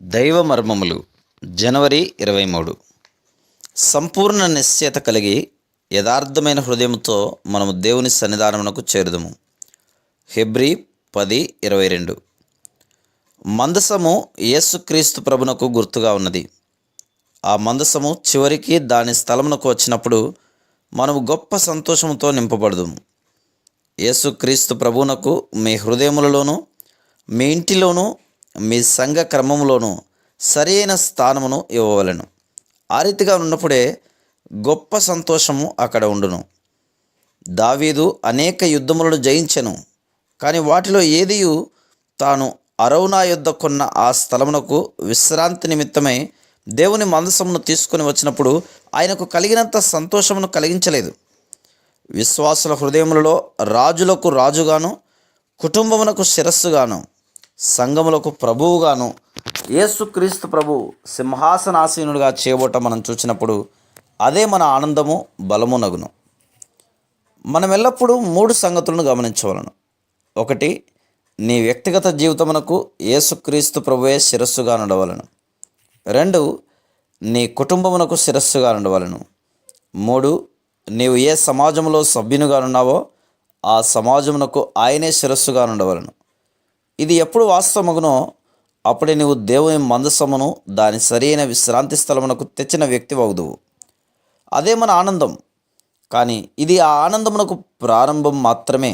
దైవ మర్మములు జనవరి 23. సంపూర్ణ నిశ్చయత కలిగి యథార్థమైన హృదయంతో మనము దేవుని సన్నిధానమునకు చేరుదము. హెబ్రీ 10:22. మందసము యేసుక్రీస్తు ప్రభునకు గుర్తుగా ఉన్నది. ఆ మందసము చివరికి దాని స్థలమునకు వచ్చినప్పుడు మనము గొప్ప సంతోషంతో నింపబడదుము. యేసుక్రీస్తు ప్రభువునకు మీ హృదయములలోనూ మీ ఇంటిలోనూ మీ సంఘ క్రమములోనూ సరైన స్థానమును ఇవ్వవలెను. ఆ రీతిగా ఉన్నప్పుడే గొప్ప సంతోషము అక్కడ ఉండును. దావీదు అనేక యుద్ధములను జయించెను, కానీ వాటిలో ఏదియు తాను అరౌనా యుద్ధ కొన్న ఆ స్థలమునకు విశ్రాంతి నిమిత్తమై దేవుని మందసమును తీసుకొని వచ్చినప్పుడు ఆయనకు కలిగినంత సంతోషమును కలిగించలేదు. విశ్వాసుల హృదయములలో రాజులకు రాజుగాను, కుటుంబమునకు శిరస్సుగాను, సంఘములకు ప్రభువుగాను యేసుక్రీస్తు ప్రభు సింహాసనాసీనుడిగా చేయబోట మనం చూసినప్పుడు అదే మన ఆనందము బలమునగును. మనం ఎల్లప్పుడూ 3 సంగతులను గమనించవలను. 1, నీ వ్యక్తిగత జీవితమునకు యేసుక్రీస్తు ప్రభువే శిరస్సుగా ఉండవలను. 2, నీ కుటుంబమునకు శిరస్సుగా ఉండవలను. 3, నీవు ఏ సమాజంలో సభ్యునిగా ఉన్నావో ఆ సమాజమునకు ఆయనే శిరస్సుగా ఉండవలను. ఇది ఎప్పుడు వాస్తవమగునో అప్పుడే నీవు దేవుని మందసమును దాని సరైన విశ్రాంతి స్థలమునకు తెచ్చిన వ్యక్తి వగుదువు. అదే మన ఆనందం. కానీ ఇది ఆ ఆనందమునకు ప్రారంభం మాత్రమే.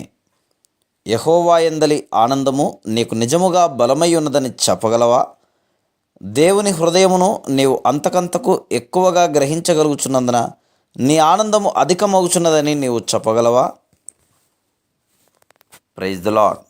యెహోవా యందలి ఆనందము నీకు నిజముగా బలమై ఉన్నదని చెప్పగలవా? దేవుని హృదయమును నీవు అంతకంతకు ఎక్కువగా గ్రహించగలుగుచున్నందున నీ ఆనందము అధికమగుచున్నదని నీవు చెప్పగలవా? Praise the lord.